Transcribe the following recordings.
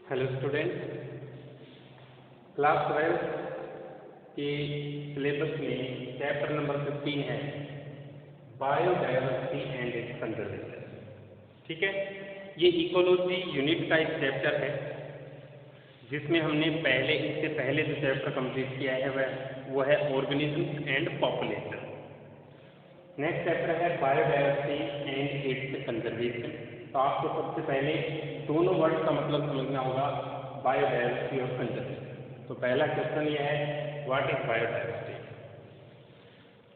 Hello student, class 12 के syllabus में chapter number 15 है बायोडायवर्सिटी एंड इट्स कंजर्वेशन। ठीक है, ये इकोलॉजी यूनिट का एक चैप्टर है जिसमें हमने इससे पहले जो चैप्टर कंप्लीट किया है वो है organism and population. Next chapter है बायोडायवर्सिटी एंड इट्स कंजर्वेशन। तो आपको सबसे पहले दोनों वर्ड का मतलब समझना होगा, बायोडायवर्सिटी और कंजर्वेशन। तो पहला क्वेश्चन यह है, व्हाट इज बायोडायवर्सिटी?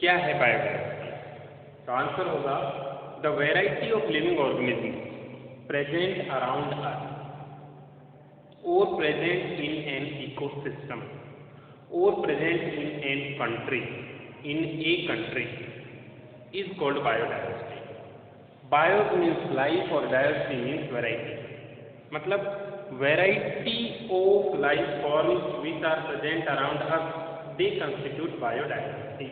क्या है बायोडायवर्सिटी? तो आंसर होगा the variety of living organism present around us or present in an ecosystem or present in a country is called biodiversity. Bio means life और diversity means variety. मतलब variety of life forms which are present around us, they constitute biodiversity.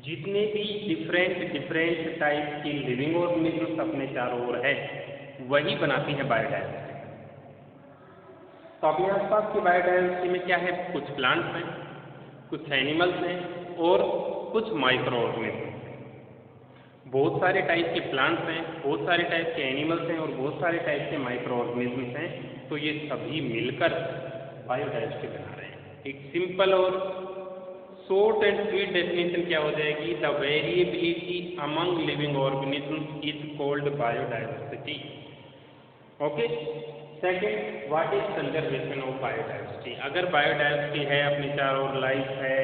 जितने भी different type की living organism अपने चारों ओर है वही बनाती है बायोडायवर्सिटी। तो अपने आसपास की बायोडायवर्सिटी में क्या है? कुछ प्लांट्स हैं, कुछ एनिमल्स हैं और कुछ माइक्रो ऑर्गेनिज्म। बहुत सारे टाइप के प्लांट्स हैं, बहुत सारे टाइप के एनिमल्स हैं और बहुत सारे टाइप के माइक्रो ऑर्गेनिज्म्स हैं। तो ये सभी मिलकर बायोडायवर्सिटी बना रहे हैं। एक सिंपल और शॉर्ट एंड स्वीट डेफिनेशन क्या हो जाएगी? The variability among living organism is called biodiversity. Okay. Second, what is conservation of biodiversity? अगर बायोडायवर्सिटी है, अपने चारों ओर लाइफ है,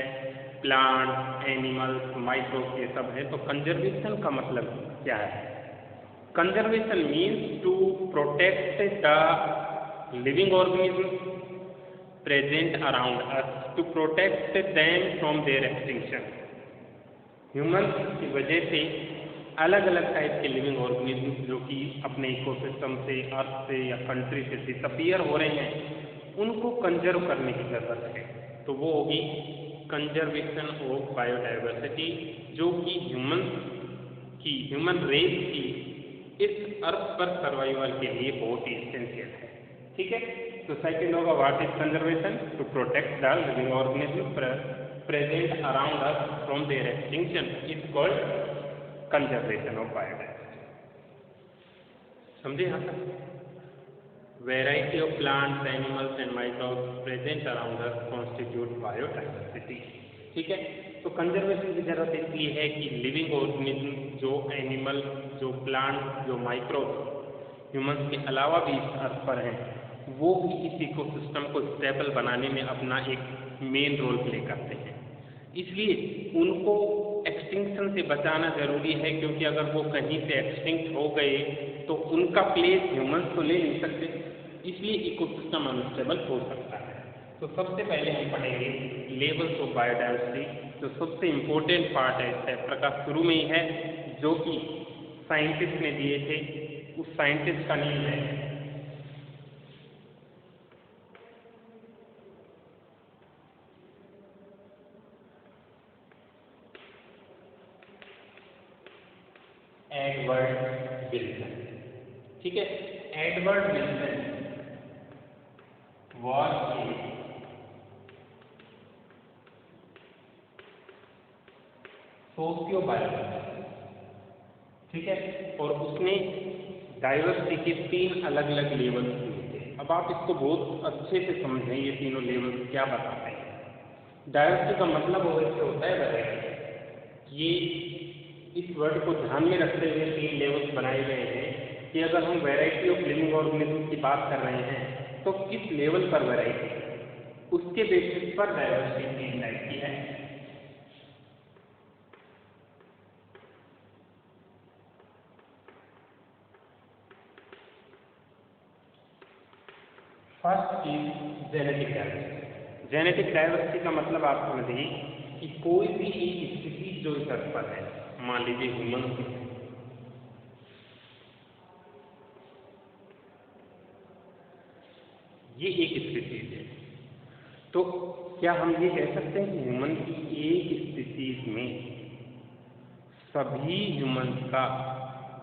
प्लांट, एनिमल्स, माइक्रोब ये सब है, तो कंजर्वेशन का मतलब क्या है? Conservation means to protect the living organism present around us, to protect them from their extinction. Humans की वजह से अलग अलग टाइप के लिविंग ऑर्गेनिज्म जो कि अपने इकोसिस्टम से, अर्थ से या कंट्री से डिसअपीयर हो रहे हैं, उनको कंजर्व करने की जरूरत है। तो वो होगी कंजर्वेशन ऑफ बायोडायवर्सिटी, जो कि ह्यूमन रेस की इस अर्थ पर सर्वाइवल के लिए बहुत ही एसेंशियल है। ठीक है, तो सेकेंड होगा what is conservation? To protect the living organism present around us from their extinction is called conservation of biodiversity. समझे यहाँ तक? Variety of plants, animals and microbes present around us constitute biodiversity. ठीक है, तो conservation की जरूरत इसलिए है कि लिविंग ऑर्गेनिज्म, जो एनिमल, जो प्लांट, जो माइक्रोब्स ह्यूमंस के अलावा भी इस अर्थ पर हैं, वो भी इस इकोसिस्टम को स्टेबल बनाने में अपना एक मेन रोल प्ले करते हैं। इसलिए उनको एक्सटिंक्शन से बचाना जरूरी है, क्योंकि अगर वो कहीं से एक्सटिंक्ट हो गए तो उनका प्लेस ह्यूमंस तो ले नहीं सकते, इसलिए इकोसिस्टम अनस्टेबल हो सकता है। तो सबसे पहले हम पढ़ेंगे लेवल्स ऑफ बायोडायवर्सिटी, जो सबसे इम्पोर्टेंट पार्ट है इस चैप्टर का, शुरू में ही है, जो कि साइंटिस्ट ने दिए थे। उस साइंटिस्ट का नेम है एडवर्ड विल्सन। ठीक है, एडवर्ड विल्सन वॉज ए सोशियोबायोलॉजिस्ट। ठीक है, और उसने डाइवर्सिटी के 3 अलग अलग लेवल्स दिए थे। अब आप इसको बहुत अच्छे से समझें, ये तीनों लेवल्स क्या बताते हैं। डाइवर्सिटी का मतलब होता है वैरायटी। ये इस वर्ड को ध्यान में रखते हुए 3 लेवल्स बनाए गए हैं कि अगर हम वैरायटी ऑफ लिविंग ऑर्गेनिज्म की बात कर रहे हैं तो किस लेवल पर वैरायटी है, उसके बेसिस पर डाइवर्सिटी 3 टाइप की है। First is genetic diversity. Genetic diversity का मतलब आप समझिए कि कोई भी एक स्थिति जो इस अर्थ पर है, मान लीजिए ह्यूमन, ये एक स्पीसीज है, तो क्या हम ये कह सकते हैं कि ह्यूमन की एक स्पीसीज में सभी ह्यूमन का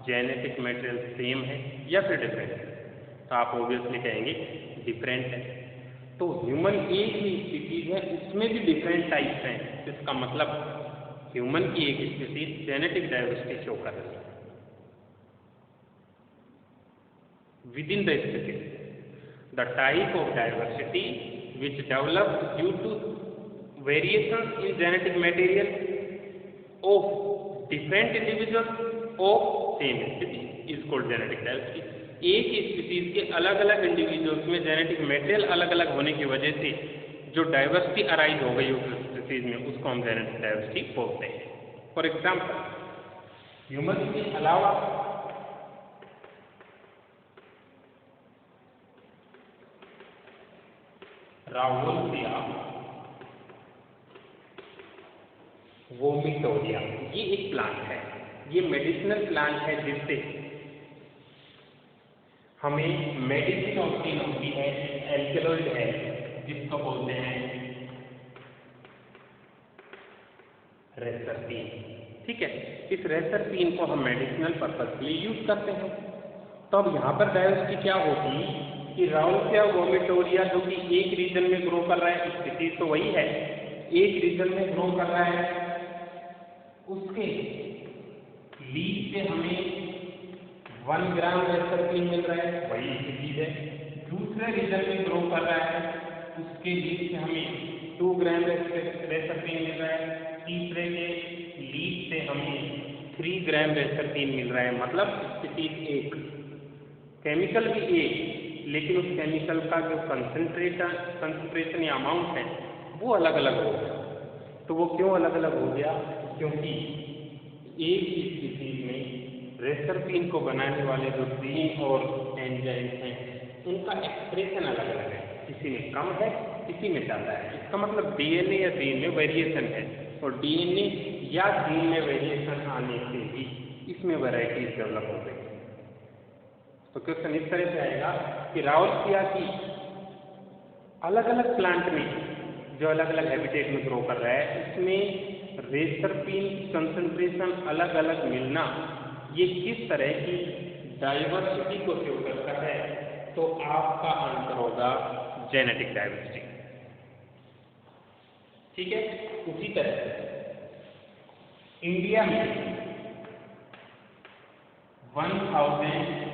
जेनेटिक मटेरियल सेम है या फिर डिफरेंट है? तो आप ऑब्वियसली कहेंगे डिफरेंट है। तो ह्यूमन एक ही स्पीसीज है, उसमें भी डिफरेंट टाइप्स हैं, इसका मतलब ह्यूमन की एक स्पीसीज जेनेटिक डाइवर्सिटी शो कर रही है within the species. The type of diversity which developed due to variations in genetic material of different individuals of same species is called genetic diversity. एक ही species के अलग अलग individuals में genetic material अलग अलग होने की वजह से जो डाइवर्सिटी अराइज हो गई उस स्पीसीज में, उसको हम जेनेटिक डाइवर्सिटी बोलते हैं। फॉर एग्जाम्पल, ह्यूमन के अलावा रावोल्फिया, वोमिटोरिया, ये एक प्लांट है, ये मेडिसिनल प्लांट है जिससे हमें मेडिसिन ऑब्टेन होती है। एल्केलॉइड है जिसको बोलते हैं रेसरपीन। ठीक है, इस रेसरपीन को हम मेडिसिनल पर्पज के लिए यूज करते हैं। तो अब यहाँ पर डाइवर्सिटी क्या होगी कि राउल्फिया वोमिटोरिया जो कि एक रीजन में ग्रो कर रहा है, स्पीसीज तो वही है, एक रीजन में ग्रो कर रहा है, उसके लीफ से हमें 1 ग्राम रेसरपीन मिल रहा है, वही स्पीसीज है। दूसरे रीजन में ग्रो कर रहा है, उसके लीफ से हमें 2 ग्राम रेसरपीन मिल रहा है, तीसरे के लीफ से हमें 3 ग्राम रेसरपीन मिल रहा है। मतलब स्पीसीज एक, केमिकल भी एक, लेकिन उस केमिकल का जो कंसंट्रेशन या अमाउंट है वो अलग अलग हो गया। तो वो क्यों अलग अलग हो गया? क्योंकि एक ही स्पीसीज में रेसरपीन को बनाने वाले जो जीन और एंजाइम हैं उनका एक्सप्रेशन अलग अलग है, किसी में कम है, किसी में ज़्यादा है। इसका मतलब डीएनए या जीन में वेरिएशन है, और डीएनए या जीन में वेरिएशन आने से ही इसमें वैरायटीज डेवलप हो गई। तो क्वेश्चन इस तरह से आएगा कि राउल्फिया की अलग अलग प्लांट में जो अलग अलग हैबिटेट में ग्रो कर रहा है उसमें रेसरपीन कंसंट्रेशन अलग अलग मिलना ये किस तरह की डाइवर्सिटी को शो करता है? तो आपका आंसर होगा जेनेटिक डाइवर्सिटी। ठीक है, उसी तरह से इंडिया में 1000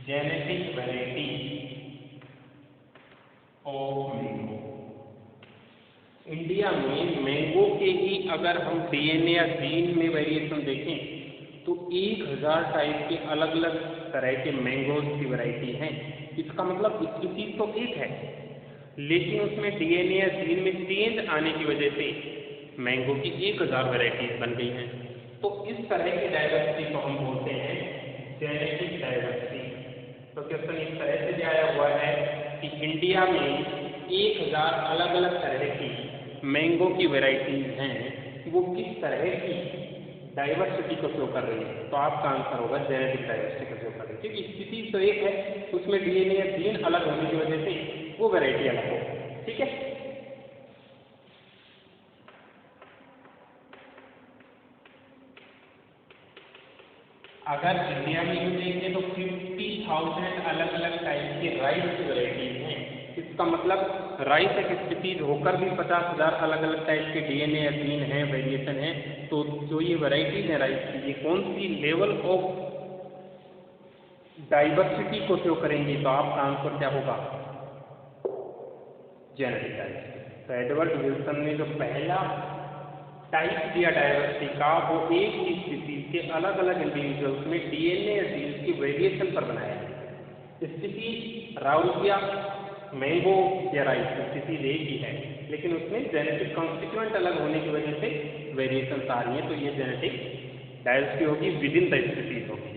genetic variety of mango. India में मैंगो के ही अगर हम डीएनए या जीन में वेरिएशन देखें तो 1000 टाइप के अलग अलग तरह के मैंगोज की वैरायटी हैं। इसका मतलब स्पीसीज तो एक है, लेकिन उसमें डीएनए या जीन में चेंज आने की वजह से मैंगो की 1000 वैरायटीज बन गई हैं। तो इस तरह की डाइवर्सिटी को हम बोलते हैं जेनेटिक डाइवर्सिटी। तो क्वेश्चन इस तरह से दिया हुआ है कि इंडिया में 1000 अलग अलग तरह की मैंगो की वैरायटीज हैं, वो किस तरह की डाइवर्सिटी को शो कर रही है? तो आपका आंसर होगा जेनेटिक डाइवर्सिटी को शो कर रही है, क्योंकि स्पीसीज तो एक है, उसमें डीएनए या जीन अलग होने की वजह से वो वैरायटी अलग हो। ठीक है, अगर इंडिया में देखें तो 50,000 अलग अलग टाइप के राइस की वैरायटीज हैं। इसका मतलब राइस एक स्पीसीज होकर भी 50,000 अलग अलग टाइप के डीएनए या जीन है, वेरिएशन है। तो जो ये वैरायटीज है राइस की, ये कौन सी लेवल ऑफ डाइवर्सिटी को शो करेंगी? तो आपका आंसर क्या होगा? Genetic diversity. तो एडवर्ड विल्सन ने जो पहला टाइप दिया डाइवर्सिटी का, वो एक ही स्पीसीज के अलग अलग इंडिविजुअल्स में डीएनए या जीन्स की वेरिएशन पर बनाया है। स्पीसीज राउल्फिया, मैंगो या राइस स्पीसीज एक ही है, लेकिन उसमें जेनेटिक कॉन्स्टिट्यूएंट अलग होने की वजह से वेरिएशन आ रही है। तो ये जेनेटिक डाइवर्सिटी होगी, विद इन द स्पीसीज होगी।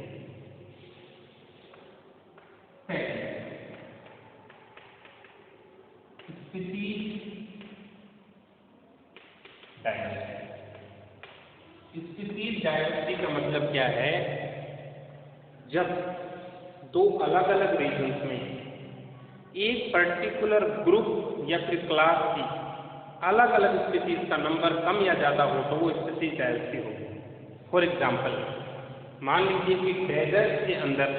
स्पीसीज डाइवर्सिटी का मतलब क्या है? जब दो अलग अलग रीजन्स में एक पर्टिकुलर ग्रुप या फिर क्लास की अलग अलग स्पीसीज का नंबर कम या ज़्यादा हो तो वो स्पीसीज डाइवर्सिटी होगी। फॉर एग्जाम्पल मान लीजिए कि डेजर्ट के अंदर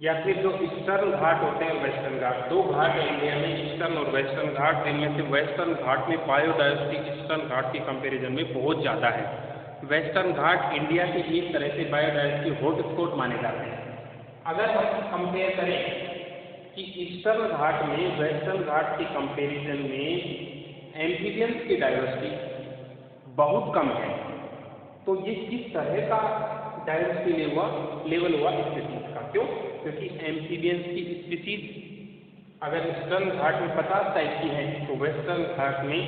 या फिर जो ईस्टर्न घाट होते हैं वेस्टर्न घाट, दो घाट है इंडिया में, ईस्टर्न और वेस्टर्न घाट। इनमें से वेस्टर्न घाट में बायोडायवर्सिटी ईस्टर्न घाट के कंपैरिजन में बहुत ज़्यादा है। वेस्टर्न घाट इंडिया के एक तरह से बायोडायवर्सिटी हॉटस्पॉट माने जाते हैं। अगर हम कंपेयर करें कि ईस्टर्न घाट में वेस्टर्न घाट के कंपैरिजन में एम्फीबियंस की डायवर्सिटी बहुत कम है, तो ये किस तरह का डायवर्सिटी लेवल हुआ स्पीसीज का? क्यों? क्योंकि एम्फीबियंस की स्पीसीज अगर ईस्टर्न घाट में 50 टाइप की है तो वेस्टर्न घाट में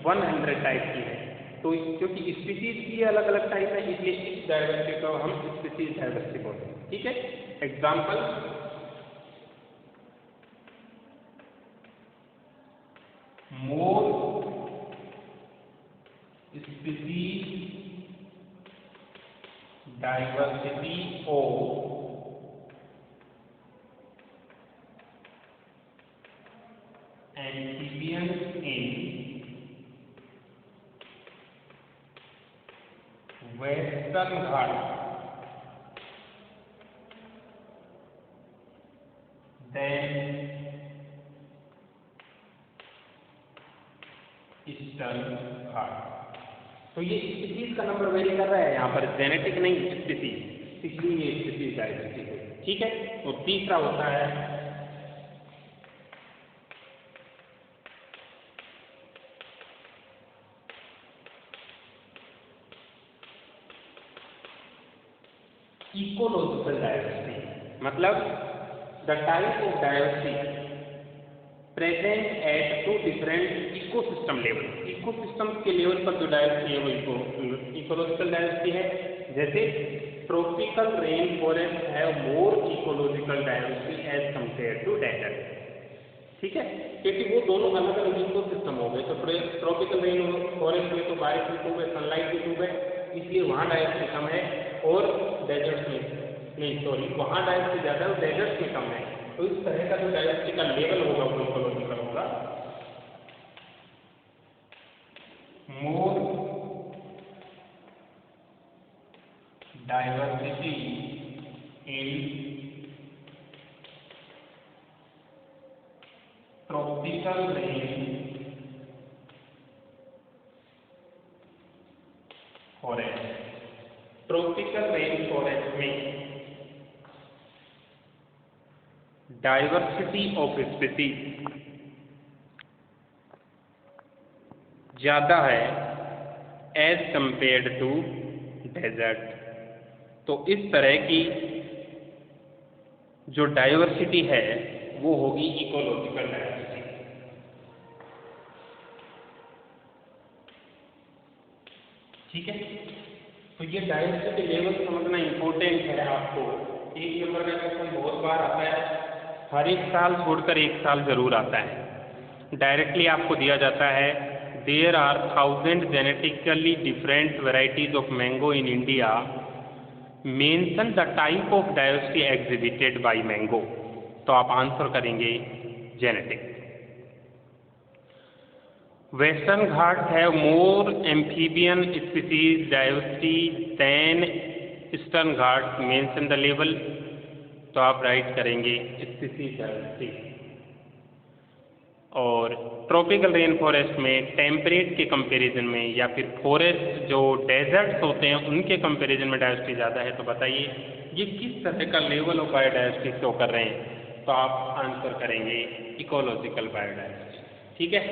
100 टाइप की है। तो क्योंकि स्पीसीज की अलग अलग टाइप है, इसलिए इस डायवर्सिटी को हम स्पीसीज डायवर्सिटी बोलते हैं। ठीक है, example more species diversity of amphibians in western Ghat than eastern Ghat. तो ये स्पीसीज का नंबर वेरी कर रहा है, यहाँ पर जेनेटिक नहीं स्पीसीज, इसलिए ये स्पीसीज डायवर्सिटी है। ठीक है, तो तीसरा होता है इकोलॉजिकल डायवर्सिटी, मतलब the type of diversity present at two different ecosystem level. Ecosystem के लेवल पर जो डायवर्सिटी है वो इकोलॉजिकल डायवर्सिटी है। जैसे tropical rain forest have more ecological diversity as compare to desert. ठीक है, क्योंकि वो दोनों अलग अलग इकोसिस्टम हो गए। तो ट्रॉपिकल रेन फॉरेस्ट में तो बारिश भी खूब है, सनलाइट भी खूब है, इसलिए वहाँ डायवर्सिटी कम है, और डेजर्ट में नहीं, सॉरी, वहाँ डायवर्सिटी ज़्यादा है और डेजर्ट में कम है। तो इस तरह का जो डायवर्सिटी का लेवल होगा वो इकोलॉजिकल होगा। More diversity in tropical rain forest. Tropical rain forest में डाइवर्सिटी ऑफ स्पीसीज ज़्यादा है एज कंपेयर्ड टू डेजर्ट। तो इस तरह की जो डाइवर्सिटी है वो होगी इकोलॉजिकल डाइवर्सिटी। ठीक है, तो ये डाइवर्सिटी लेवल समझना इंपॉर्टेंट है आपको। एक नंबर का क्वेश्चन बहुत बार आता है, हर एक साल छोड़कर एक साल जरूर आता है। डायरेक्टली आपको दिया जाता है there are 1000 genetically different varieties of mango in India, mention the type of diversity exhibited by mango. तो आप आंसर करेंगे genetic. Western Ghat have more amphibian species diversity than Eastern Ghat, mention the level. तो आप write करेंगे species diversity. और tropical rain forest में temperate के comparison में या फिर फॉरेस्ट जो डेजर्ट्स होते हैं उनके कंपैरिजन में डायवर्सिटी ज़्यादा है। तो बताइए ये किस तरह का लेवल ऑफ बायोडायवर्सिटी शो कर रहे हैं? तो आप आंसर करेंगे इकोलॉजिकल बायोडायवर्सिटी। ठीक है,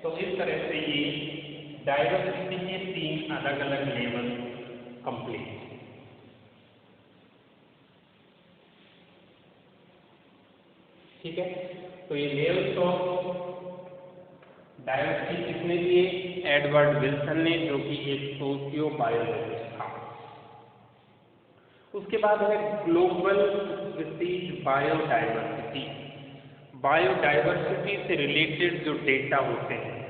तो इस तरह से ये डायवर्सिटी के 3 अलग अलग लेवल कंप्लीट। ठीक है, तो ये लेवल्स ऑफ डायवर्सिटी किसने दिए? एडवर्ड विल्सन ने, जो कि एक सोशियो बायोलॉजिस्ट था। उसके बाद है ग्लोबल स्पीसीज बायोडायवर्सिटी। बायोडायवर्सिटी से रिलेटेड जो डेटा होते हैं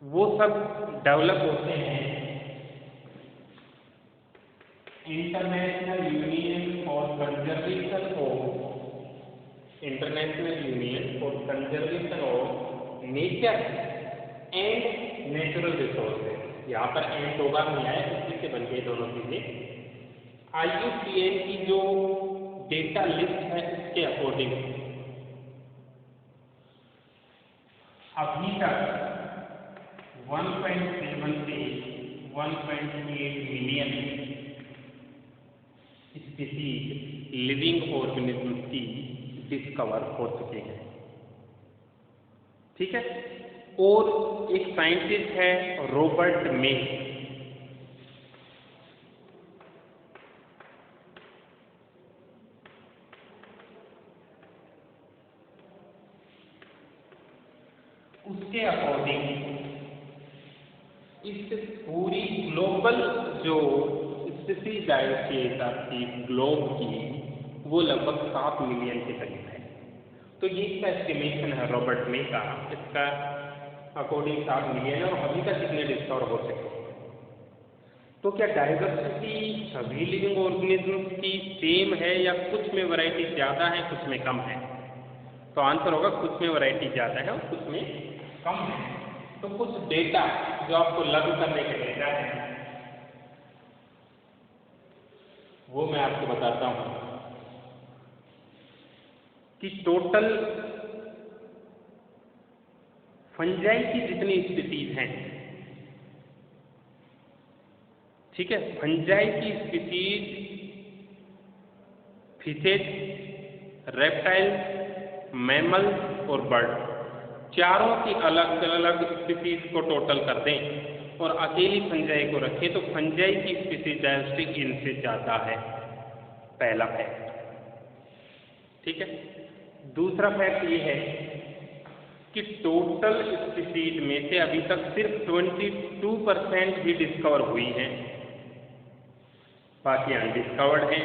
वो सब डेवलप होते हैं international union for conservation of nature and natural resources. यहाँ पर एंड दो बार नहीं आया, इसी से बन गई दोनों चीजें। IUCN की जो डेटा लिस्ट है उसके अकॉर्डिंग अभी तक 1.7 से 1.8 मिलियन स्पीसीज लिविंग ऑर्गेनिज्म की डिस्कवर हो चुके हैं। ठीक है। और एक साइंटिस्ट है रॉबर्ट मे, उसके अकॉर्डिंग इस पूरी ग्लोबल जो स्पीसीज डायवर्सिटी थी ग्लोब की, वो लगभग 7 मिलियन के करीब है। तो ये इसका एस्टिमेशन है रॉबर्ट मे का, इसका अकॉर्डिंग 7 मिलियन है। और अभी तक कितने डिस्कवर हो चुके हैं। तो क्या डाइवर्सिटी सभी लिविंग ऑर्गेनिज्म्स की सेम है या कुछ में वैरायटी ज़्यादा है कुछ में कम है? तो आंसर होगा कुछ में वैरायटी ज़्यादा है और कुछ में कम है। तो कुछ डेटा जो आपको लागू करने के डेटा है वो मैं आपको बताता हूँ कि टोटल फंजाई की जितनी स्पीसीज हैं, ठीक है, फंजाई की स्पीसीज, फिशेज, रेप्टाइल, मैमल और बर्ड, चारों की अलग अलग स्पीसीज को टोटल कर दें और अकेली फंजाई को रखें तो फंजाई की स्पीसीज डायवर्सिटी इनसे ज़्यादा है। पहला फैक्ट। ठीक है। दूसरा फैक्ट ये है कि टोटल स्पीसीज में से अभी तक सिर्फ 22% ही डिस्कवर हुई हैं, बाकी अनडिस्कवर्ड हैं।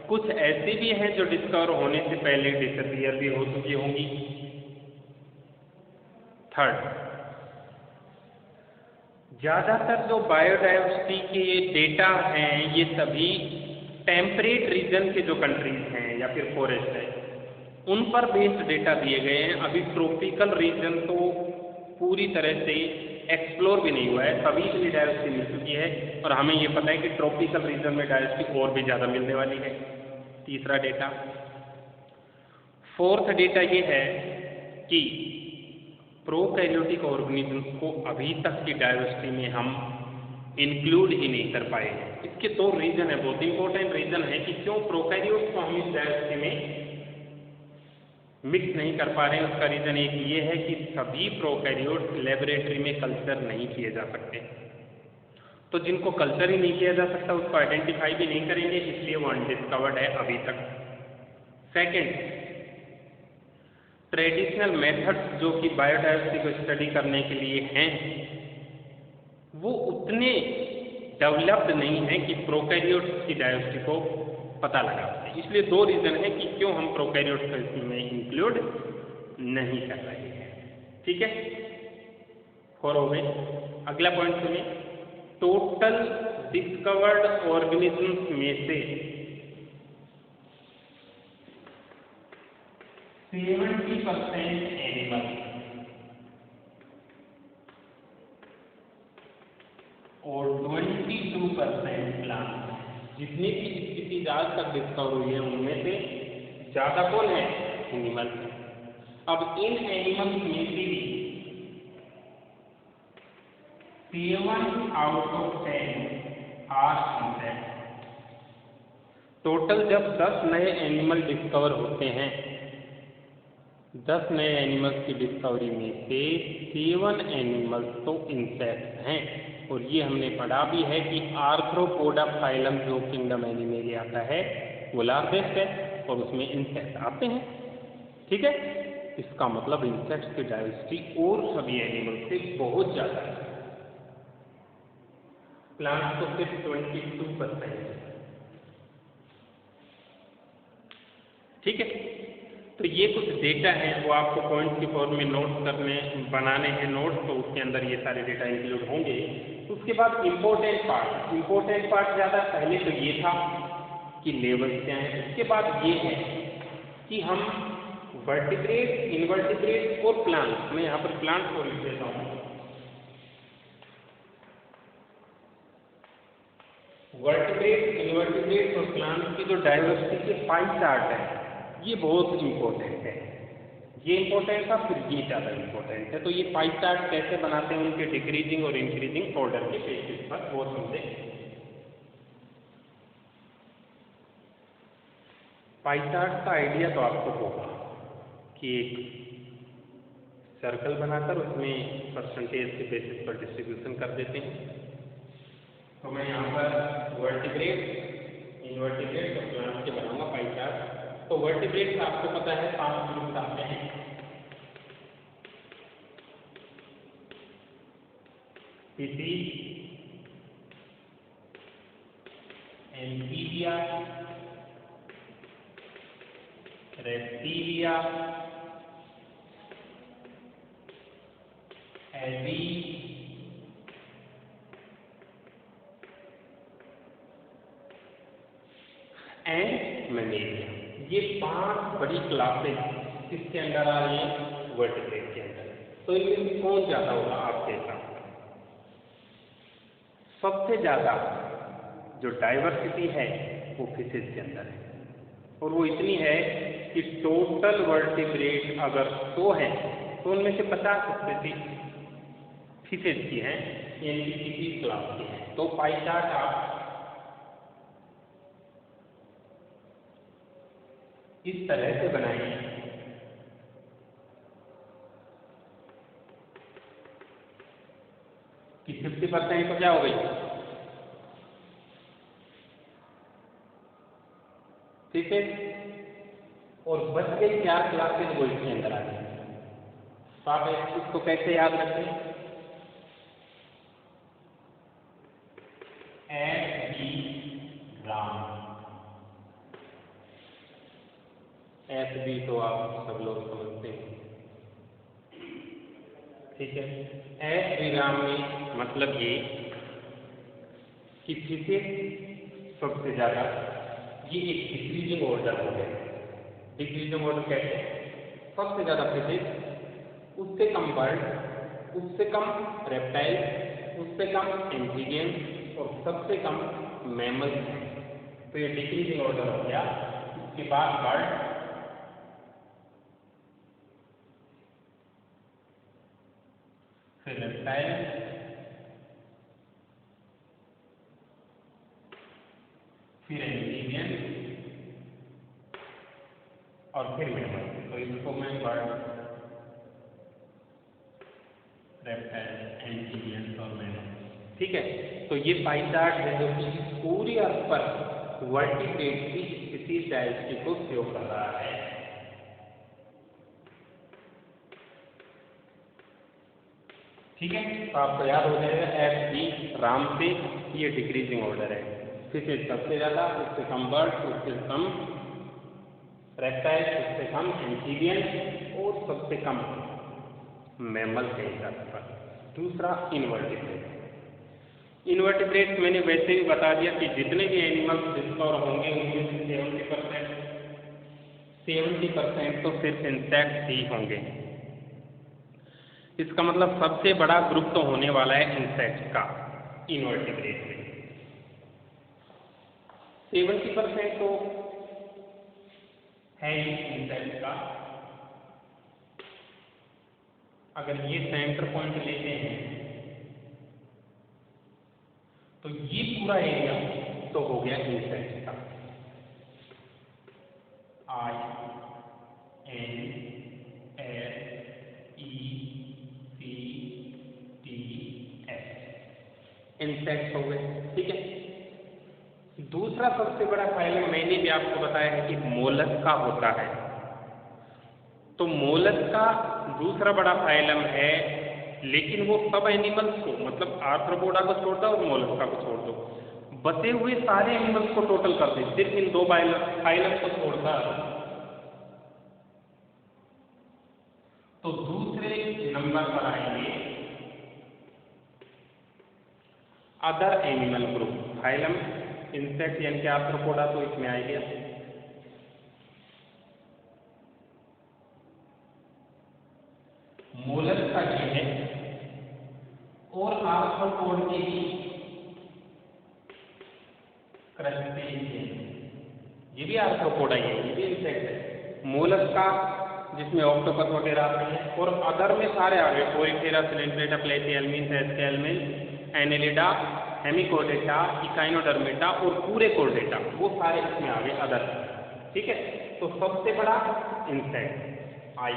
कुछ ऐसी भी हैं जो डिस्कवर होने से पहले डिसअपीयर भी हो चुकी होंगी। थर्ड, ज़्यादातर जो बायोडायवर्सिटी के डेटा हैं ये सभी टेम्परेट रीजन के जो कंट्रीज हैं या फिर फॉरेस्ट है उन पर बेस्ड डेटा दिए गए हैं। अभी ट्रॉपिकल रीजन तो पूरी तरह से एक्सप्लोर भी नहीं हुआ है, सभी के लिए डायवर्सिटी मिल चुकी है और हमें ये पता है कि ट्रॉपिकल रीजन में डायवर्सिटी और भी ज़्यादा मिलने वाली है। तीसरा डेटा। फोर्थ डेटा ये है कि प्रोकैरियोटिक ऑर्गेनिज्म्स को अभी तक की डायवर्सिटी में हम इंक्लूड ही नहीं कर पाए हैं। इसके दो रीजन है, बहुत इंपॉर्टेंट रीजन है कि क्यों प्रोकैरियोट्स को हम इस डायवर्सिटी में मिक्स नहीं कर पा रहे हैं। उसका रीजन एक ये है कि सभी प्रोकैरियोट्स लेबोरेटरी में कल्चर नहीं किए जा सकते, तो जिनको कल्चर ही नहीं किया जा सकता उसको आइडेंटिफाई भी नहीं करेंगे, इसलिए वो अनडिस्कवर्ड है अभी तक। सेकेंड, ट्रेडिशनल मेथड्स जो कि बायोडायवर्सिटी को स्टडी करने के लिए हैं वो उतने डेवलप्ड नहीं है कि प्रोकैरियोट्स की डायवर्सिटी को पता लगा सके। इसलिए दो रीजन है कि क्यों हम प्रोकैरियोट्स को इसमें इंक्लूड नहीं कर रहे हैं। ठीक है, 4 हो गए। अगला पॉइंट सुनिए, टोटल डिस्कवर्ड ऑर्गेनिज्म्स में से 70% एनिमल और 22% प्लांट। जितनी भी स्पीसीज आज तक डिस्कवर हुई है उनमें से ज़्यादा कौन है? एनिमल। अब इन एनिमल्स में से भी 7 out of 10 are insects. Total जब 10 नए एनिमल डिस्कवर होते हैं, 10 नए एनिमल्स की डिस्कवरी में से 7 एनिमल्स तो इंसेक्ट्स हैं। और ये हमने पढ़ा भी है कि आर्थ्रोपोडा फाइलम जो किंगडम एनिमल में आता है वो लार्जेस्ट है और उसमें इंसेक्ट आते हैं। ठीक है, इसका मतलब इंसेक्ट्स की डायवर्सिटी और सभी एनिमल से बहुत ज़्यादा है। प्लांट्स तो सिर्फ 22% है। ठीक है, तो ये कुछ डेटा है वो आपको पॉइंट की फॉर्म में नोट करने बनाने हैं नोट्स, तो उसके अंदर ये सारे डेटा इंक्लूड होंगे। उसके बाद इम्पोर्टेंट पार्ट ज़्यादा पहले तो ये था कि लेवल्स क्या हैं, उसके बाद ये है कि हम वर्टिब्रेट, इनवर्टिब्रेट और प्लांट्स, मैं यहाँ पर प्लांट्स को लिख देता हूँ, वर्टिब्रेट, इनवर्टिब्रेट और प्लांट की जो डाइवर्सिटी के पाई चार्ट है ये बहुत इंपॉर्टेंट है। ये इंपॉर्टेंट था, फिर ये ज़्यादा इंपॉर्टेंट है। तो ये पाई चार्ट कैसे बनाते हैं उनके डिक्रीजिंग और इंक्रीजिंग ऑर्डर के बेसिस पर, वो समझे। पाई चार्ट का आइडिया तो आपको होगा कि एक सर्कल बनाकर उसमें परसेंटेज के बेसिस पर डिस्ट्रीब्यूशन कर देते हैं। तो मैं यहाँ पर वर्टिब्रेट, इनवर्टिब्रेट और प्लांट के बनाऊंगा पाई चार्ट। तो वर्टिब्रेट का आपको पता है 5 ग्रुप आते हैं। Species, amphibia, reptilia, aves and mammalia. ये 5 बड़ी क्लासेस किसके अंदर आ रही हैं? वर्टिब्रेट के अंदर। तो इनमें कौन ज़्यादा होगा आपके हिसाब से? सबसे ज़्यादा जो डाइवर्सिटी है वो फिशेज के अंदर है, और वो इतनी है कि टोटल वर्टिब्रेट अगर 100 है तो उनमें से 50% फिशेज की हैं, यानी कि किसी क्लास की हैं। तो पाई चार्ट आप इस तरह से बनाएंगे कि 50% तो क्या हो गई फिशेज, और बच गई 4 क्लासेज वो इसके अंदर आ गई। तो आप इसको कैसे याद रखें? S B Ram, S B तो आप सब लोग समझते हैं, ठीक है। एस बी राम में मतलब ये कि फिशेज सबसे ज़्यादा, ये एक डिक्रीजिंग ऑर्डर हो गया। डिक्रीजिंग ऑर्डर कैसे? सबसे ज़्यादा फिशेज, उससे कम बर्ड, उससे कम रेप्टाइल, उससे कम एम्फीबियन और सबसे कम मैमल्स हैं। तो ये डिक्रीजिंग ऑर्डर हो गया। उसके बाद बर्ड, फिर रेप्टाइल, फिर एम्फीबियन और फिर मैमल। तो इसको मैं बर्ड, रेप्टाइल, एम्फीबियन और मैमल, ठीक है। तो ये पाई चार्ट है जो कि पूरी अर्थ पर वर्टिब्रेट की स्पीशीज डायवर्सिटी को शो कर रहा है। ठीक है, तो आपको याद हो जाएगा एफ बी राम से ये डिक्रीजिंग ऑर्डर है। फिशेज सबसे ज़्यादा, उससे कम बर्ड, उससे कम रेप्टाइल, उससे कम एम्फीबियन और सबसे कम मैमल के हिसाब पर। दूसरा इनवर्टिब्रेट। इनवर्टिब्रेट मैंने वैसे भी बता दिया कि जितने भी एनिमल्स डिस्कवर होंगे उनमें से 70% तो सिर्फ इंसेक्ट्स ही होंगे। इसका मतलब सबसे बड़ा ग्रुप तो होने वाला है इंसेक्ट्स का इनवर्टिब्रेट में। 70% तो है ही इंसेक्ट्स का। अगर ये सेंटर पॉइंट लेते हैं तो ये पूरा एरिया तो हो गया इंसेक्ट्स का। I N S E C T S, insects हो गए, ठीक है। दूसरा सबसे बड़ा फाइलम मैंने भी आपको बताया है कि मोलस्का होता है। तो मोलस्का दूसरा बड़ा फाइलम है, लेकिन वो सब एनिमल्स को, मतलब आर्थ्रोपोडा को छोड़ दो और मोलस्का को छोड़ दो, बचे हुए सारे एनिमल्स को टोटल कर दे, सिर्फ इन 2 फाइलम को छोड़कर, तो दूसरे नंबर पर आएंगे other animal group. Phylum insect यानी कि आर्थ्रोपोडा तो इसमें आ गया, मोलस्का ये है, और आर्थ्रोपोड के भी क्रस्टेशियन, ये भी आर्थ्रोपोडा ही है, ये भी इंसेक्ट है। मोलस्का जिसमें ऑक्टोपस वगैरह आते हैं, और अदर में सारे आ गए, porifera, coelenterata, platyhelminth, aschelminth, annelida, hemichordata, echinodermata और पूरे कोर्डेटा, वो सारे इसमें आ गए अदर। ठीक है, तो सबसे बड़ा इंसेक्ट आई,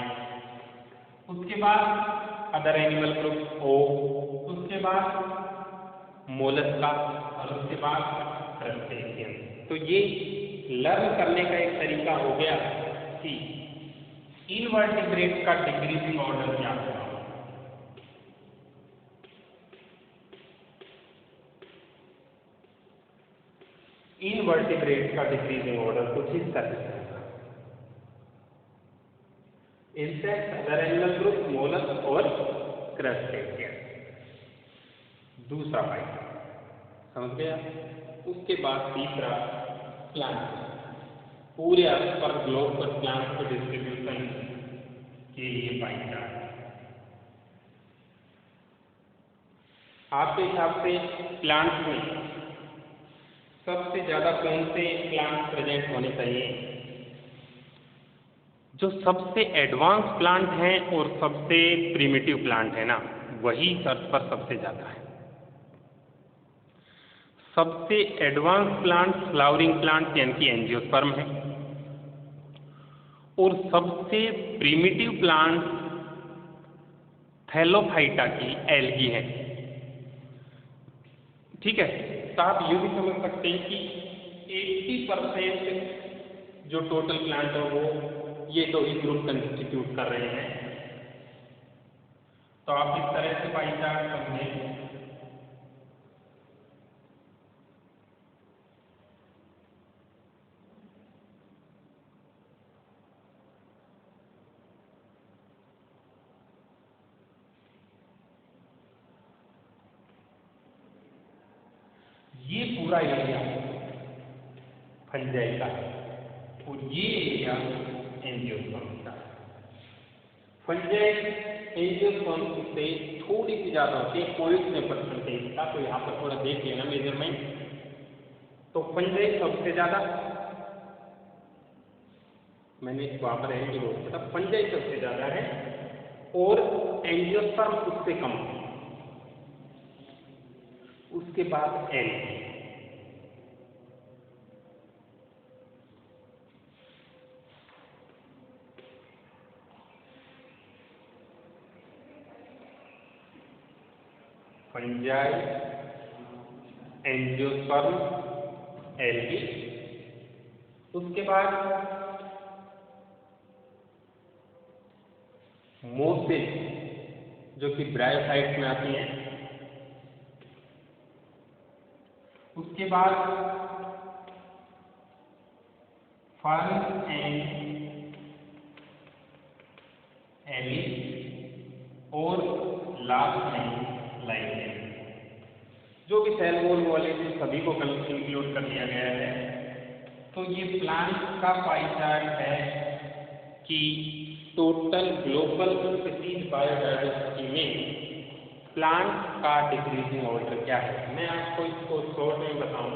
उसके बाद अदर एनिमल ग्रुप ओ, उसके बाद मोलस्का और उसके बाद क्रस्टेशियन। तो ये लर्न करने का एक तरीका हो गया कि इनवर्टिब्रेट का डिक्रीजिंग ऑर्डर क्या होगा। इनवर्टिब्रेट का डिक्रीजिंग ऑर्डर कुछ इस तरह से होगा, insect, other animal group, mollusc और क्रस्टेशियन। दूसरा पाइप समझ गया। उसके बाद तीसरा प्लांट, पूरे अर्थ पर, ग्लोब पर प्लांट के डिस्ट्रीब्यूशन के लिए पाई चार्ट। आपके हिसाब से प्लांट में सबसे ज्यादा कौन से प्लांट प्रेजेंट होने चाहिए? जो सबसे एडवांस प्लांट हैं और सबसे प्रिमिटिव प्लांट है ना, वही अर्थ पर सबसे ज्यादा है। सबसे एडवांस प्लांट फ्लावरिंग प्लांट यानी कि एंजियोस्पर्म है, और सबसे प्रिमिटिव प्लांट थैलोफाइटा की एल्गी है। ठीक है, तो आप ये भी समझ सकते हैं कि 80% जो टोटल प्लांट है वो ये दो ही ग्रुप कंस्टिट्यूट कर रहे हैं। तो आप इस तरह से पाई चार्ट समझें। ये पूरा एरिया फंजाई का है और ये एरिया एंजियोस्पर्म का। फंजाई एंजियोस्पर्म से थोड़ी सी ज्यादा होती है, 0.6% का। तो यहाँ पर थोड़ा देख लेना मेजरमेंट। तो फंजाई सबसे ज्यादा, मैंने वहां पर एंटी बोला था, फंजाई सबसे ज्यादा है और एंजियोस्पर्म उससे कम है। उसके बाद एल्गी, फंजाई, एंजियोस्पर्म, एल्गी। उसके बाद मोसेज जो कि ब्रायोफाइट्स में आती हैं। उसके बाद फर्न एंड एलिस और लास्ट में लाइकेन। जो भी सेल वॉल वाले सभी को इंक्लूड कर लिया गया है। तो ये प्लांट का पाई चार्ट है कि टोटल ग्लोबल स्पीसीज बायोडायवर्सिटी में प्लांट का डिक्रीजिंग ऑर्डर क्या है। मैं आपको इसको शॉर्ट में बताऊं।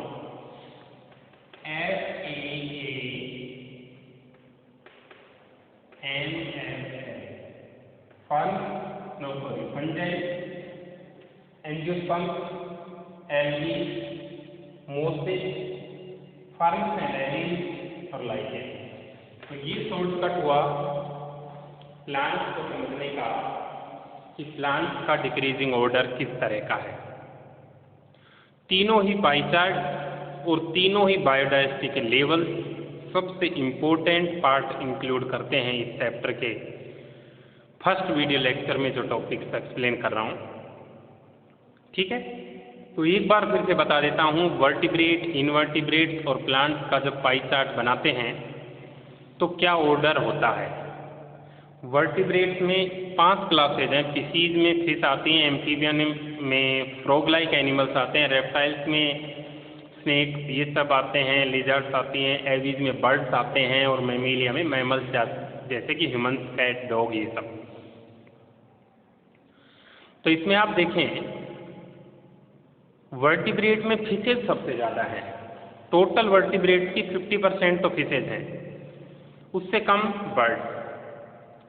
Fungi, angiosperm, algae, mosses, ferns and allies और लाइकेन। तो ये शॉर्टकट हुआ प्लांट को समझने का कि प्लांट का डिक्रीजिंग ऑर्डर किस तरह का है। तीनों ही पाई चार्ट और तीनों ही बायोडायवर्सिटी के लेवल सबसे इम्पोर्टेंट पार्ट इंक्लूड करते हैं इस चैप्टर के फर्स्ट वीडियो लेक्चर में जो टॉपिक्स एक्सप्लेन कर रहा हूँ। ठीक है, तो एक बार फिर से बता देता हूँ। वर्टिब्रेट, इनवर्टिब्रेट और प्लांट्स का जब पाई चार्ट बनाते हैं तो क्या ऑर्डर होता है। वर्टिब्रेट्स में 5 क्लासेज हैं। फिशीज में फिश आती हैं, एम्फीबियन में फ्रॉग लाइक एनिमल्स आते हैं, रेप्टाइल्स में स्नेक ये सब आते हैं, लिजर्ड्स आती हैं, एवीज में बर्ड्स आते हैं और मैमीलिया में मैमल्स जैसे कि ह्यूमंस, कैट, डॉग ये सब। तो इसमें आप देखें वर्टिब्रेट में फिशेज सबसे ज़्यादा हैं। टोटल वर्टिब्रेट की 50% तो फिशेज हैं, उससे कम बर्ड,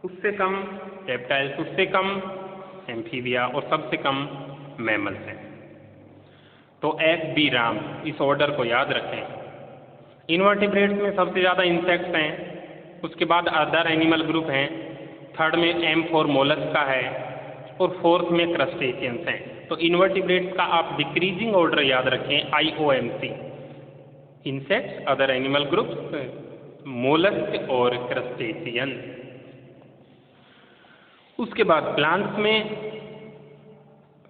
उससे कम रेप्टाइल्स, उससे कम एम्फीबिया और सबसे कम मैमल्स हैं। तो एफ बी राम, इस ऑर्डर को याद रखें। इनवर्टिब्रेट्स में सबसे ज़्यादा इंसेक्ट्स हैं, उसके बाद अदर एनिमल ग्रुप हैं, थर्ड में एम फॉर मोलस्का है और फोर्थ में क्रस्टेशियंस हैं। तो इनवर्टिब्रेट्स का आप डिक्रीजिंग ऑर्डर याद रखें, IOMC, insects, other animal groups, mollusc और क्रस्टेशियन। उसके बाद प्लांट्स में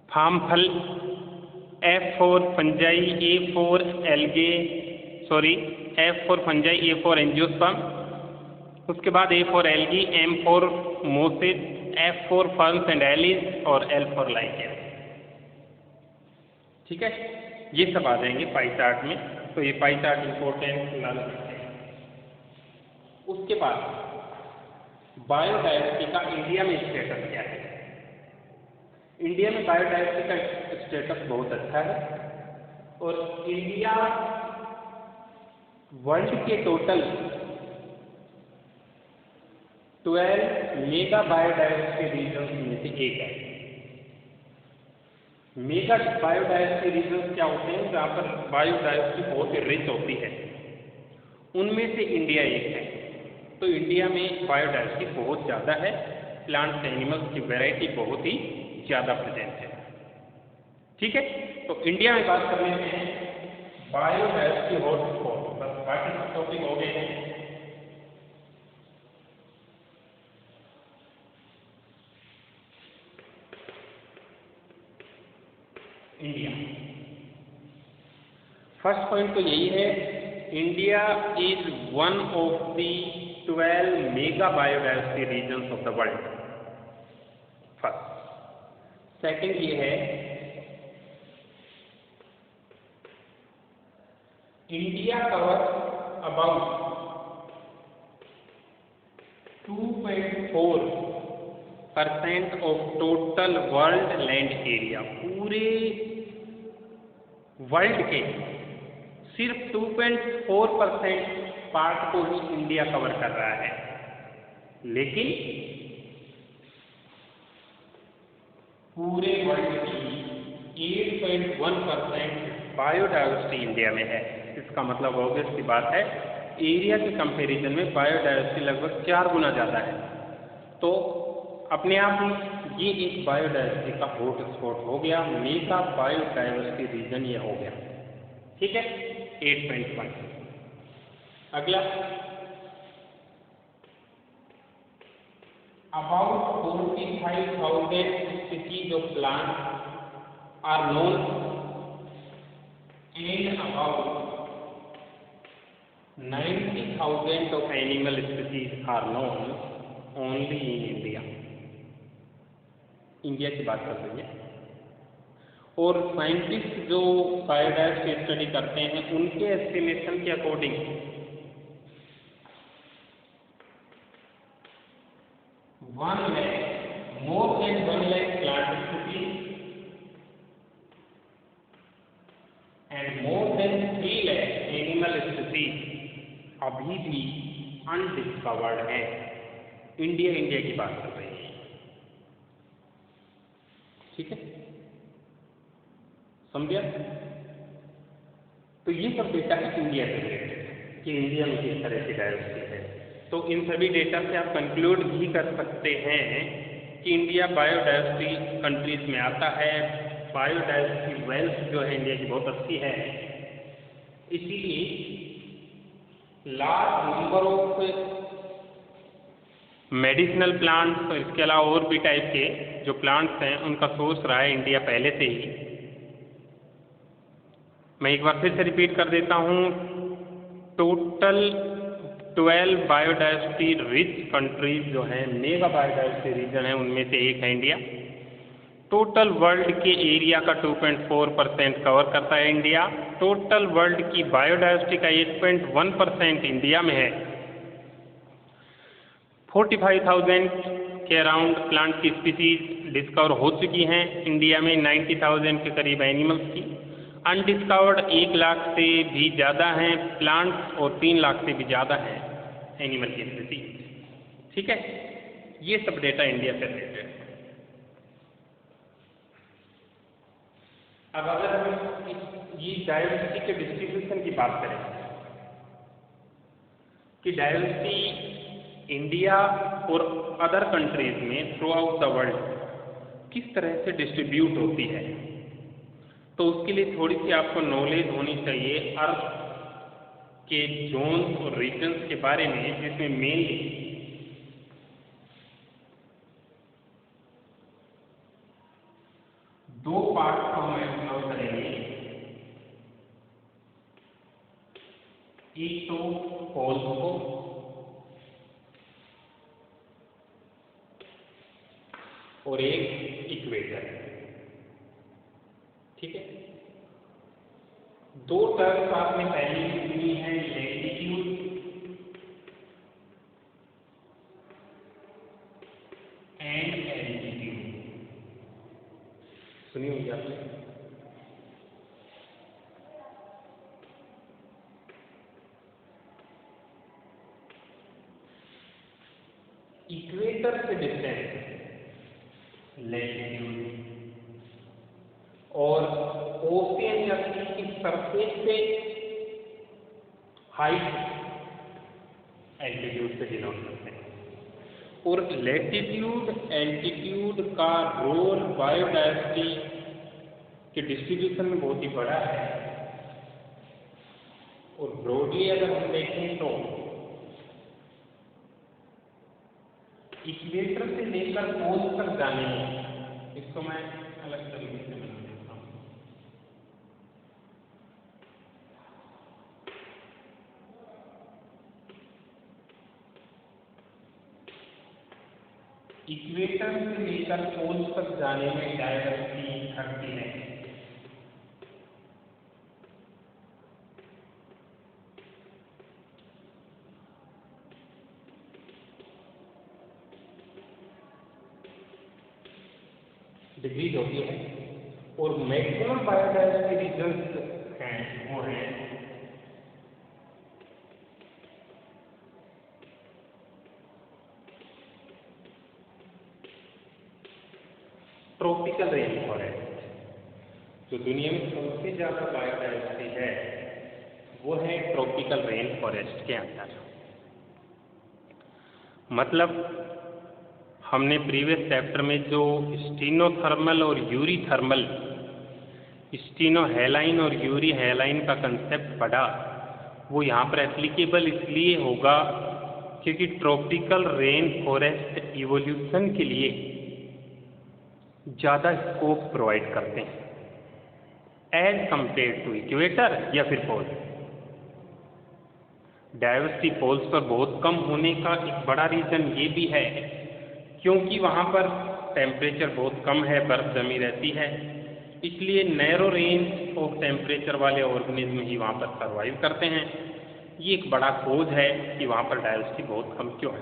फार्म फल, F for fungi, A for algae, F for fungi, A for angiosperm, उसके बाद A for algae, M for mosses, F for ferns and allies और L for lichen. ठीक है, ये सब आ जाएंगे पाई चार्ट में, तो ये पाई चार्ट इंपॉर्टेंट लाना है। उसके बाद बायोडायवर्सिटी का इंडिया में स्टेटस क्या है? इंडिया में बायोडायवर्सिटी का स्टेटस बहुत अच्छा है और इंडिया वर्ल्ड के टोटल 12 मेगा बायोडायवर्सिटी रीजन्स में से एक है। मेगा बायोडायवर्सिटी रीजन्स क्या होते हैं? जहाँ पर बायोडायवर्सिटी बहुत ही रिच होती है, उनमें से इंडिया एक है। तो इंडिया में बायोडायवर्सिटी बहुत ज़्यादा है, प्लांट्स एनिमल्स की वैरायटी बहुत ही ज़्यादा प्रेजेंट है। ठीक है, तो इंडिया में बात कर लेते हैं बायोडायवर्सिटी हॉटस्पॉट, बस बाकी सब टॉपिक हो गए हैं। इंडिया, फर्स्ट पॉइंट तो यही है, India is one of the 12 mega biodiversity regions of the world. First. Second ये है, India cover about 2.4% of total world land area. पूरे वर्ल्ड के सिर्फ 2.4% पार्ट को ही इंडिया कवर कर रहा है, लेकिन पूरे वर्ल्ड की 8.1% बायोडायवर्सिटी इंडिया में है। इसका मतलब ऑब्वियस सी बात है, एरिया के कंपैरिजन में बायोडायवर्सिटी लगभग 4 गुना ज़्यादा है। तो अपने आप ही ये एक बायोडायवर्सिटी का हॉट स्पॉट हो गया, मेगा बायोडायवर्सिटी रीजन ये हो गया। ठीक है, 8.1। अगला, about 45,000 species of plant are known and about 90,000 of animal species are known only in India. India की बात कर रही है, और साइंटिस्ट जो बायोडायवर्सिटी स्टडी करते हैं उनके एस्टिमेशन के according more than 1 lakh plant species and more than 3 lakh animal species अभी भी अनडिस्कवर्ड है। इंडिया की बात कर रही है। ठीक है, समझिए। तो ये सब डेटा है इंडिया से रिलेटेड कि इंडिया में किस तरह की डायवर्सिटी है। तो इन सभी डेटा से आप कंक्लूड भी कर सकते हैं कि इंडिया बायोडायवर्सिटी कंट्रीज में आता है। बायोडायवर्सिटी वेल्थ जो है इंडिया की बहुत अच्छी है, इसीलिए large number of medicinal plants और इसके अलावा और भी टाइप के जो प्लांट्स हैं उनका सोर्स रहा है इंडिया पहले से ही। मैं एक बार फिर से रिपीट कर देता हूँ, टोटल 12 बायोडायवर्सिटी रिच कंट्रीज जो हैं, मेगा बायोडायवर्सिटी रीजन है, उनमें से एक है इंडिया। टोटल वर्ल्ड के एरिया का 2.4% कवर करता है इंडिया। टोटल वर्ल्ड की बायोडायवर्सिटी का 8.1% इंडिया में है। 45,000 के अराउंड प्लांट की स्पीसीज डिस्कवर हो चुकी हैं इंडिया में, 90,000 के करीब एनिमल्स की, अनडिस्कवर्ड 1 लाख से भी ज़्यादा हैं प्लांट्स और 3 लाख से भी ज़्यादा हैं एनिमल की स्पीसीज। ठीक है, ये सब डेटा इंडिया से रिलेटेड है। अब अगर हम ये डायवर्सिटी के डिस्ट्रीब्यूशन की बात करें कि डायवर्सिटी इंडिया और अदर कंट्रीज में थ्रू आउट द वर्ल्ड किस तरह से डिस्ट्रीब्यूट होती है, तो उसके लिए थोड़ी सी आपको नॉलेज होनी चाहिए अर्थ के जोन्स और रीजन्स के बारे में, जिसमें मेनली दो पार्ट को हम एक्सप्लोर करेंगे। एक तो पोल्स को और एक इक्वेटर। ठीक है, दो टर्म्स आपने पहले भी सुनी है, लैटिट्यूड एंड एल्टीट्यूड, सुनी होगी आपने। इक्वेटर से डिस्टेंस लैटिट्यूड और ओशियन या सी की सरफेस से हाइट एल्टीट्यूड से डिनोट करते हैं। और लैटिट्यूड एल्टीट्यूड का रोल बायोडायवर्सिटी के डिस्ट्रीब्यूशन में बहुत ही बड़ा है। और ब्रॉडली अगर हम देखें तो इक्वेटर से लेकर पोल तक जाने में, इसको मैं अलग तरीके से बना देता हूँ। इक्वेटर से लेकर पोल तक जाने में डायवर्सिटी घटती है। डिग्रीज होती है। और मैक्सिमम बायोडायवर्सिटी रीजन्स हैं वो हैं ट्रॉपिकल रेन फॉरेस्ट। जो दुनिया में सबसे ज़्यादा बायोडायवर्सिटी है वो है ट्रॉपिकल रेन फॉरेस्ट के अंदर। मतलब हमने प्रीवियस चैप्टर में जो स्टीनोथर्मल और यूरी थर्मल, स्टीनो हैलाइन और यूरी हैलाइन का कंसेप्ट पढ़ा, वो यहाँ पर एप्लीकेबल इसलिए होगा क्योंकि ट्रॉपिकल रेन फॉरेस्ट इवोल्यूशन के लिए ज़्यादा स्कोप प्रोवाइड करते हैं एज कंपेयर टू इक्वेटर या फिर पोल। डायवर्सिटी पोल्स पर बहुत कम होने का एक बड़ा रीज़न ये भी है क्योंकि वहाँ पर टेम्परेचर बहुत कम है, बर्फ जमी रहती है, इसलिए नैरो रेंज ऑफ टेम्परेचर वाले ऑर्गेनिज्म ही वहाँ पर सर्वाइव करते हैं। ये एक बड़ा खोज है कि वहाँ पर डायवर्सिटी बहुत कम क्यों है।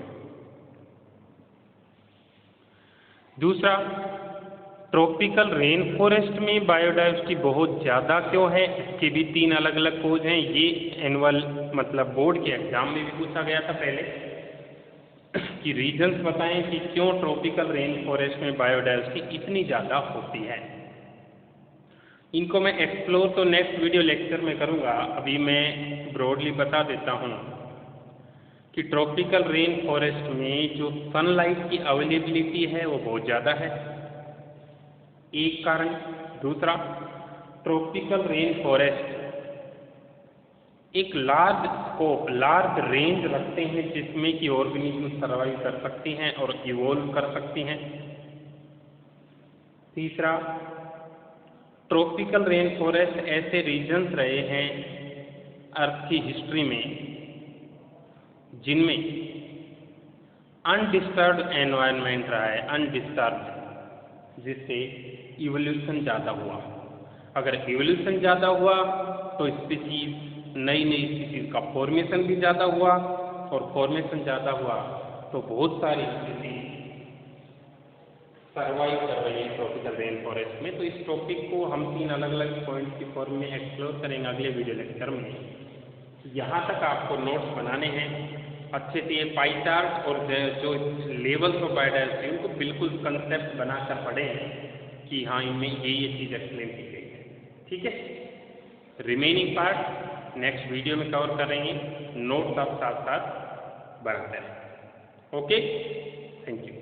दूसरा, ट्रॉपिकल रेन फॉरेस्ट में बायोडायवर्सिटी बहुत ज़्यादा क्यों है, इसके भी 3 अलग अलग खोज हैं। ये एनुअल मतलब बोर्ड के एग्जाम में भी पूछा गया था पहले कि रीजन्स बताएं कि क्यों ट्रॉपिकल रेन फॉरेस्ट में बायोडायवर्सिटी इतनी ज़्यादा होती है। इनको मैं एक्सप्लोर तो नेक्स्ट वीडियो लेक्चर में करूँगा, अभी मैं ब्रॉडली बता देता हूँ कि ट्रॉपिकल रेन फॉरेस्ट में जो सनलाइट की अवेलेबिलिटी है वो बहुत ज़्यादा है, एक कारण। दूसरा, ट्रॉपिकल रेन फॉरेस्ट एक लार्ज स्कोप, लार्ज रेंज रखते हैं जिसमें कि ऑर्गेनिज्म सर्वाइव कर सकती हैं और इवोल्व कर सकती हैं। तीसरा, ट्रॉपिकल रेन फॉरेस्ट ऐसे रीजन्स रहे हैं अर्थ की हिस्ट्री में जिनमें अनडिस्टर्ब्ड एनवायरनमेंट रहा है, अनडिस्टर्ब्ड, जिससे इवोल्यूशन ज़्यादा हुआ। अगर इवोल्यूशन ज़्यादा हुआ तो स्पीसीज, नई नई स्पीसीज का फॉर्मेशन भी ज़्यादा हुआ, और फॉर्मेशन ज़्यादा हुआ तो बहुत सारी स्पीसीज सर्वाइव कर रही है ट्रॉपिकल रेन फॉरेस्ट में। तो इस टॉपिक को हम 3 अलग अलग पॉइंट की फॉर्म में एक्सप्लोर करेंगे अगले वीडियो लेक्चर में। यहाँ तक आपको नोट्स बनाने हैं अच्छे से, ये पाई चार्ट और जो लेवल्स ऑफ बायोडायवर्सिटी उनको बिल्कुल कंसेप्ट बनाकर पढ़ें कि हाँ इनमें ये चीज़ एक्सप्लेन की गई है। ठीक है, रिमेनिंग पार्ट नेक्स्ट वीडियो में कवर करेंगे, नोट्स आप साथ साथ बनाते रहें। Okay, thank you.